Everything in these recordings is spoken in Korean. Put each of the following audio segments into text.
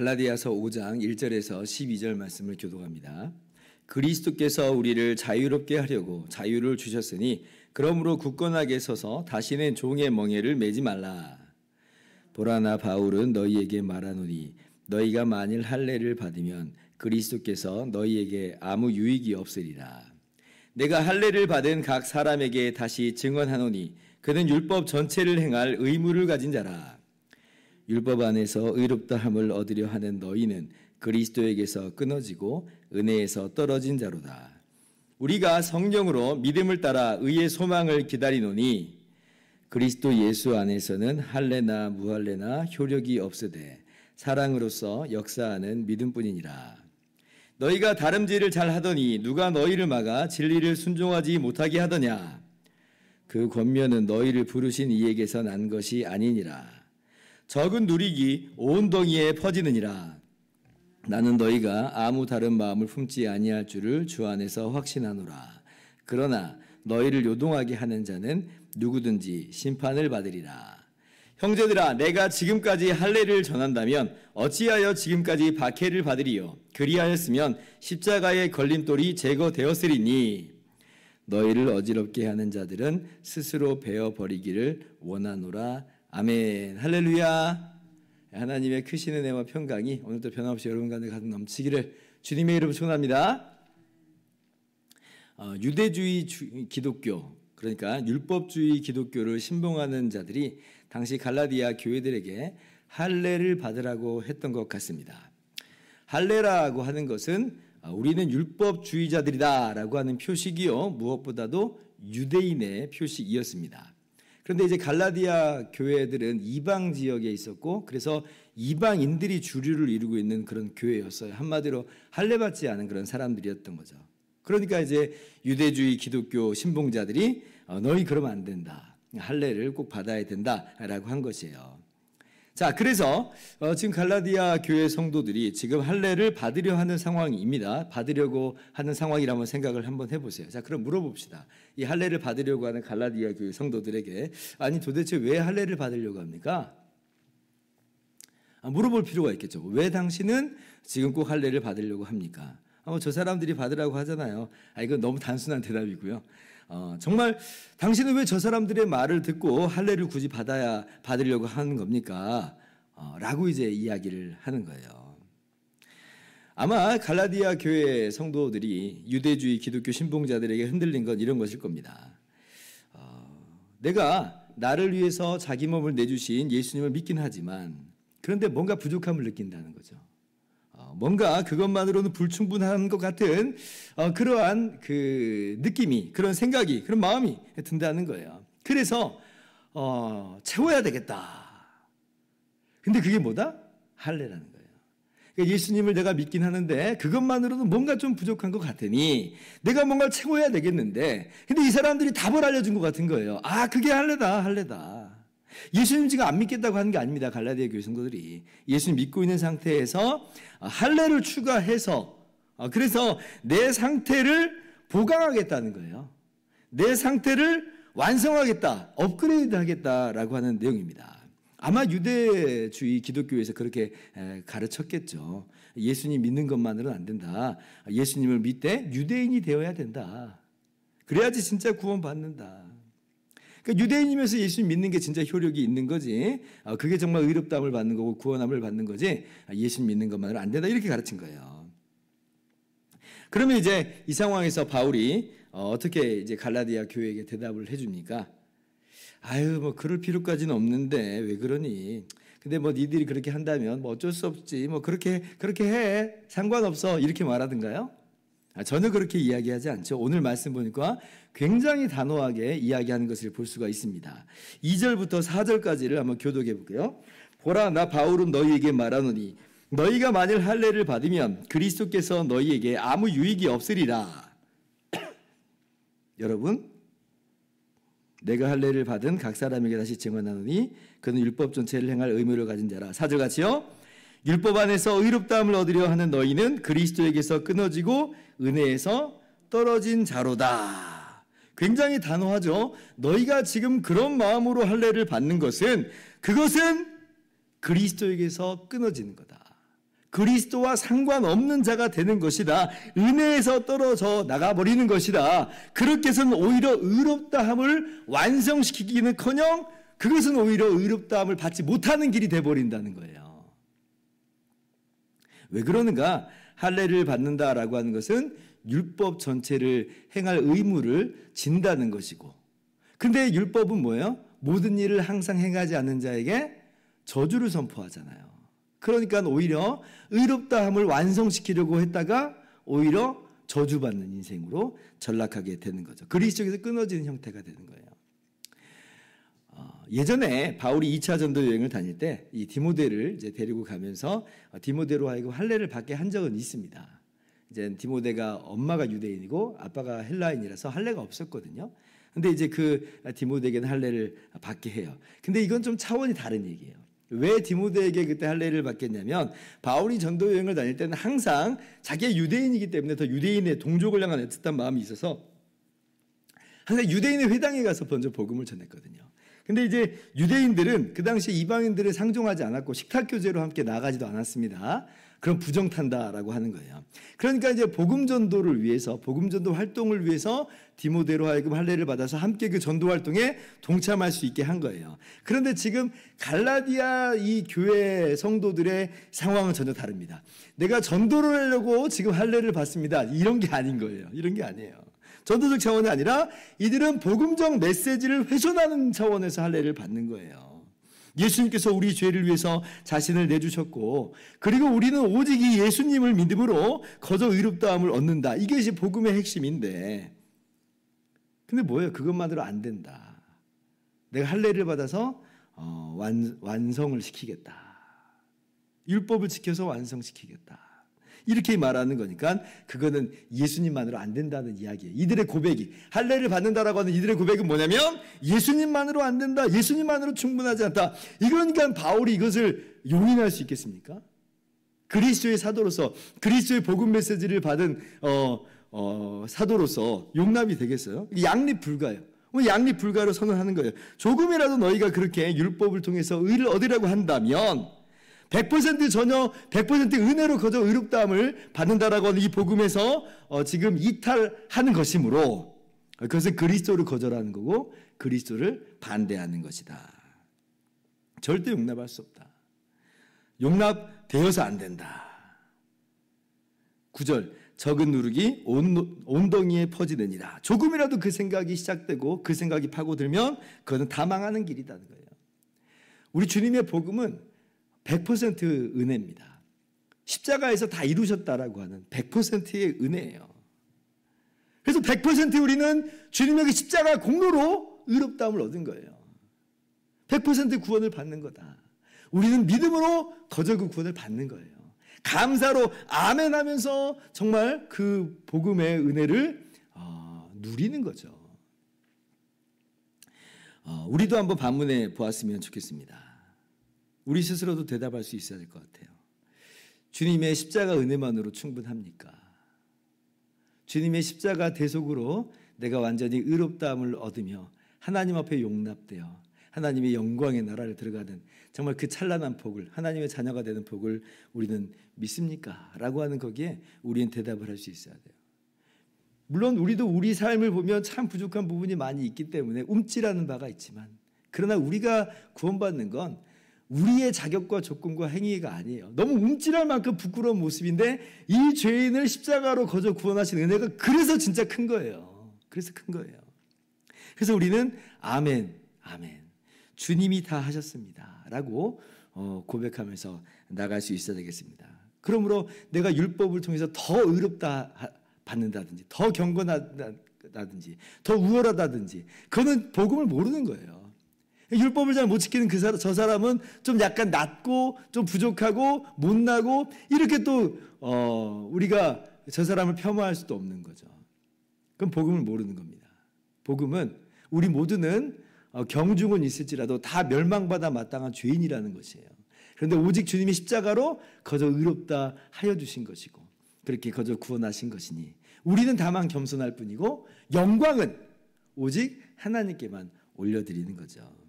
갈라디아서 5장 1절에서 12절 말씀을 교독합니다. 그리스도께서 우리를 자유롭게 하려고 자유를 주셨으니 그러므로 굳건하게 서서 다시는 종의 멍에를 매지 말라. 보라, 나 바울은 너희에게 말하노니 너희가 만일 할례를 받으면 그리스도께서 너희에게 아무 유익이 없으리라. 내가 할례를 받은 각 사람에게 다시 증언하노니 그는 율법 전체를 행할 의무를 가진 자라. 율법 안에서 의롭다함을 얻으려 하는 너희는 그리스도에게서 끊어지고 은혜에서 떨어진 자로다. 우리가 성령으로 믿음을 따라 의의 소망을 기다리노니 그리스도 예수 안에서는 할례나 무할례나 효력이 없으되 사랑으로서 역사하는 믿음뿐이니라. 너희가 다름질을 잘하더니 누가 너희를 막아 진리를 순종하지 못하게 하더냐? 그 권면은 너희를 부르신 이에게서 난 것이 아니니라. 적은 누리기 온 덩이에 퍼지느니라. 나는 너희가 아무 다른 마음을 품지 아니할 줄을 주 안에서 확신하노라. 그러나 너희를 요동하게 하는 자는 누구든지 심판을 받으리라. 형제들아, 내가 지금까지 할례를 전한다면 어찌하여 지금까지 박해를 받으리요? 그리하였으면 십자가의 걸림돌이 제거되었으리니 너희를 어지럽게 하는 자들은 스스로 베어버리기를 원하노라. 아멘. 할렐루야. 하나님의 크신 은혜와 평강이 오늘도 변함없이 여러분 가운데 가득 넘치기를 주님의 이름으로 축원합니다. 유대주의 기독교, 그러니까 율법주의 기독교를 신봉하는 자들이 당시 갈라디아 교회들에게 할례를 받으라고 했던 것 같습니다. 할례라고 하는 것은 우리는 율법주의자들이다라고 하는 표식이요, 무엇보다도 유대인의 표식이었습니다. 그런데 이제 갈라디아 교회들은 이방 지역에 있었고, 그래서 이방인들이 주류를 이루고 있는 그런 교회였어요. 한마디로 할례 받지 않은 그런 사람들이었던 거죠. 그러니까 이제 유대주의 기독교 신봉자들이 너희 그러면 안 된다, 할례를 꼭 받아야 된다라고 한 것이에요. 자, 그래서 지금 갈라디아 교회 성도들이 지금 할례를 받으려 하는 상황입니다. 받으려고 하는 상황이라 한번 생각을 한번 해보세요. 자, 그럼 물어봅시다. 이 할례를 받으려고 하는 갈라디아 교회 성도들에게, 아니 도대체 왜 할례를 받으려고 합니까? 물어볼 필요가 있겠죠. 왜 당신은 지금 꼭 할례를 받으려고 합니까? 저 사람들이 받으라고 하잖아요. 이건 너무 단순한 대답이고요. 정말 당신은 왜 저 사람들의 말을 듣고 할례를 굳이 받으려고 하는 겁니까? 라고 이제 이야기를 하는 거예요. 아마 갈라디아 교회 성도들이 유대주의 기독교 신봉자들에게 흔들린 건 이런 것일 겁니다. 내가 나를 위해서 자기 몸을 내주신 예수님을 믿긴 하지만 그런데 뭔가 부족함을 느낀다는 거죠. 뭔가 그것만으로는 불충분한 것 같은 그러한 그 느낌이, 그런 생각이, 그런 마음이 든다는 거예요. 그래서 채워야 되겠다. 근데 그게 뭐다? 할례라는 거예요. 그러니까 예수님을 내가 믿긴 하는데 그것만으로는 뭔가 좀 부족한 것 같으니 내가 뭔가를 채워야 되겠는데, 근데 이 사람들이 답을 알려준 것 같은 거예요. 그게 할례다, 할례다. 예수님 지금 안 믿겠다고 하는 게 아닙니다. 갈라디아 교회 성도들이 예수님 믿고 있는 상태에서 할례를 추가해서, 그래서 내 상태를 보강하겠다는 거예요. 내 상태를 완성하겠다, 업그레이드 하겠다라고 하는 내용입니다. 아마 유대주의 기독교에서 그렇게 가르쳤겠죠. 예수님 믿는 것만으로는 안 된다. 예수님을 믿되 유대인이 되어야 된다. 그래야지 진짜 구원받는다. 그러니까 유대인이면서 예수님 믿는 게 진짜 효력이 있는 거지, 그게 정말 의롭다함을 받는 거고 구원함을 받는 거지, 예수님 믿는 것만으로 안 된다, 이렇게 가르친 거예요. 그러면 이제 이 상황에서 바울이 어떻게 이제 갈라디아 교회에게 대답을 해줍니까? 뭐 그럴 필요까지는 없는데 왜 그러니? 근데 뭐 니들이 그렇게 한다면 뭐 어쩔 수 없지, 뭐 그렇게 해, 상관없어, 이렇게 말하던가요? 전혀 그렇게 이야기하지 않죠. 오늘 말씀 보니까 굉장히 단호하게 이야기하는 것을 볼 수가 있습니다. 2절부터 4절까지를 한번 교독해 볼게요. 보라, 나 바울은 너희에게 말하노니 너희가 만일 할례를 받으면 그리스도께서 너희에게 아무 유익이 없으리라. 여러분, 내가 할례를 받은 각 사람에게 다시 증언하노니 그는 율법 전체를 행할 의무를 가진 자라. 4절 같이요. 율법 안에서 의롭다함을 얻으려 하는 너희는 그리스도에게서 끊어지고 은혜에서 떨어진 자로다. 굉장히 단호하죠. 너희가 지금 그런 마음으로 할례를 받는 것은, 그것은 그리스도에게서 끊어지는 거다. 그리스도와 상관없는 자가 되는 것이다. 은혜에서 떨어져 나가버리는 것이다. 그렇게 해서는 오히려 의롭다함을 완성시키기는커녕 그것은 오히려 의롭다함을 받지 못하는 길이 돼버린다는 거예요. 왜 그러는가? 할례를 받는다라고 하는 것은 율법 전체를 행할 의무를 진다는 것이고, 근데 율법은 뭐예요? 모든 일을 항상 행하지 않는 자에게 저주를 선포하잖아요. 그러니까 오히려 의롭다함을 완성시키려고 했다가 오히려 저주받는 인생으로 전락하게 되는 거죠. 그리스도에서 끊어지는 형태가 되는 거예요. 예전에 바울이 2차 전도 여행을 다닐 때 이 디모데를 이제 데리고 가면서 디모데로 하여금 할례를 받게 한 적은 있습니다. 이제 디모데가 엄마가 유대인이고 아빠가 헬라인이라서 할례가 없었거든요. 근데 이제 그 디모데에게는 할례를 받게 해요. 근데 이건 좀 차원이 다른 얘기예요. 왜 디모데에게 그때 할례를 받겠냐면 바울이 전도 여행을 다닐 때는 항상 자기가 유대인이기 때문에 더 유대인의 동족을 향한 애틋한 마음이 있어서 항상 유대인의 회당에 가서 먼저 복음을 전했거든요. 근데 이제 유대인들은 그 당시에 이방인들을 상종하지 않았고 식탁 교제로 함께 나가지도 않았습니다. 그럼 부정탄다라고 하는 거예요. 그러니까 이제 복음 전도를 위해서, 복음 전도 활동을 위해서 디모데로 하여금 할례를 받아서 함께 그 전도 활동에 동참할 수 있게 한 거예요. 그런데 지금 갈라디아 이 교회 성도들의 상황은 전혀 다릅니다. 내가 전도를 하려고 지금 할례를 받습니다. 이런 게 아닌 거예요. 이런 게 아니에요. 전도적 차원이 아니라 이들은 복음적 메시지를 훼손하는 차원에서 할례를 받는 거예요. 예수님께서 우리 죄를 위해서 자신을 내주셨고, 그리고 우리는 오직 이 예수님을 믿음으로 거저 의롭다함을 얻는다. 이것이 복음의 핵심인데, 근데 뭐예요? 그것만으로 안 된다. 내가 할례를 받아서 완성을 시키겠다. 율법을 지켜서 완성시키겠다. 이렇게 말하는 거니까 그거는 예수님만으로 안 된다는 이야기예요. 이들의 고백이, 할례를 받는다라고 하는 이들의 고백은 뭐냐면 예수님만으로 안 된다. 예수님만으로 충분하지 않다. 이러니까 바울이 이것을 용인할 수 있겠습니까? 그리스도의 사도로서, 그리스도의 복음 메시지를 받은 사도로서 용납이 되겠어요? 양립 불가예요. 양립 불가로 선언하는 거예요. 조금이라도 너희가 그렇게 율법을 통해서 의를 얻으려고 한다면 100% 전혀 100% 은혜로 거저 의롭다함을 받는다라고 하는 이 복음에서 지금 이탈하는 것이므로 그것은 그리스도를 거절하는 거고 그리스도를 반대하는 것이다. 절대 용납할 수 없다. 용납되어서 안 된다. 9절, 적은 누룩이 온덩이에 퍼지느니라. 조금이라도 그 생각이 시작되고 그 생각이 파고들면 그것은 다 망하는 길이라는 거예요. 우리 주님의 복음은 100% 은혜입니다. 십자가에서 다 이루셨다라고 하는 100%의 은혜예요. 그래서 100% 우리는 주님의 십자가 공로로 의롭다함을 얻은 거예요. 100% 구원을 받는 거다. 우리는 믿음으로 거저 그 구원을 받는 거예요. 감사로 아멘 하면서 정말 그 복음의 은혜를 누리는 거죠. 우리도 한번 반문해 보았으면 좋겠습니다. 우리 스스로도 대답할 수 있어야 될 것 같아요. 주님의 십자가 은혜만으로 충분합니까? 주님의 십자가 대속으로 내가 완전히 의롭다함을 얻으며 하나님 앞에 용납되어 하나님의 영광의 나라를 들어가는 정말 그 찬란한 복을, 하나님의 자녀가 되는 복을 우리는 믿습니까? 라고 하는 거기에 우리는 대답을 할 수 있어야 돼요. 물론 우리도 우리 삶을 보면 참 부족한 부분이 많이 있기 때문에 움찔하는 바가 있지만, 그러나 우리가 구원받는 건 우리의 자격과 조건과 행위가 아니에요. 너무 움찔할 만큼 부끄러운 모습인데 이 죄인을 십자가로 거저 구원하신 은혜가 그래서 진짜 큰 거예요. 그래서 큰 거예요. 그래서 우리는 아멘, 아멘. 주님이 다 하셨습니다. 라고 고백하면서 나갈 수 있어야 되겠습니다. 그러므로 내가 율법을 통해서 더 의롭다 받는다든지 더 경건하다든지 더 우월하다든지 그거는 복음을 모르는 거예요. 율법을 잘 못 지키는 저 사람은 좀 약간 낮고 좀 부족하고 못나고 이렇게 또 우리가 저 사람을 폄하할 수도 없는 거죠. 그건 복음을 모르는 겁니다. 복음은 우리 모두는 경중은 있을지라도 다 멸망받아 마땅한 죄인이라는 것이에요. 그런데 오직 주님이 십자가로 거저 의롭다 하여 주신 것이고 그렇게 거저 구원하신 것이니 우리는 다만 겸손할 뿐이고 영광은 오직 하나님께만 올려드리는 거죠.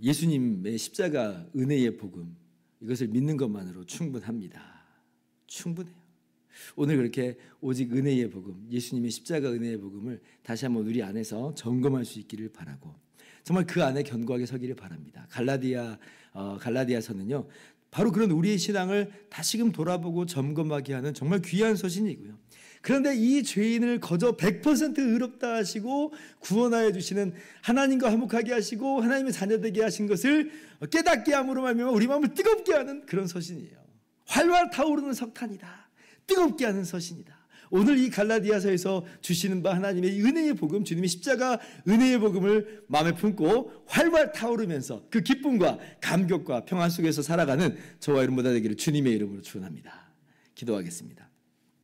예수님의 십자가 은혜의 복음, 이것을 믿는 것만으로 충분합니다. 충분해요. 오늘 그렇게 오직 은혜의 복음, 예수님의 십자가 은혜의 복음을 다시 한번 우리 안에서 점검할 수 있기를 바라고 정말 그 안에 견고하게 서기를 바랍니다. 갈라디아서는요, 바로 그런 우리의 신앙을 다시금 돌아보고 점검하게 하는 정말 귀한 서신이고요. 그런데 이 죄인을 거저 100% 의롭다 하시고 구원하여 주시는 하나님과 화목하게 하시고 하나님의 자녀되게 하신 것을 깨닫게 함으로 말미암아 우리 마음을 뜨겁게 하는 그런 서신이에요. 활활 타오르는 석탄이다. 뜨겁게 하는 서신이다. 오늘 이 갈라디아서에서 주시는 바 하나님의 은혜의 복음, 주님의 십자가 은혜의 복음을 마음에 품고 활활 타오르면서 그 기쁨과 감격과 평안 속에서 살아가는 저와 여러분보다 되기를 주님의 이름으로 축원합니다. 기도하겠습니다.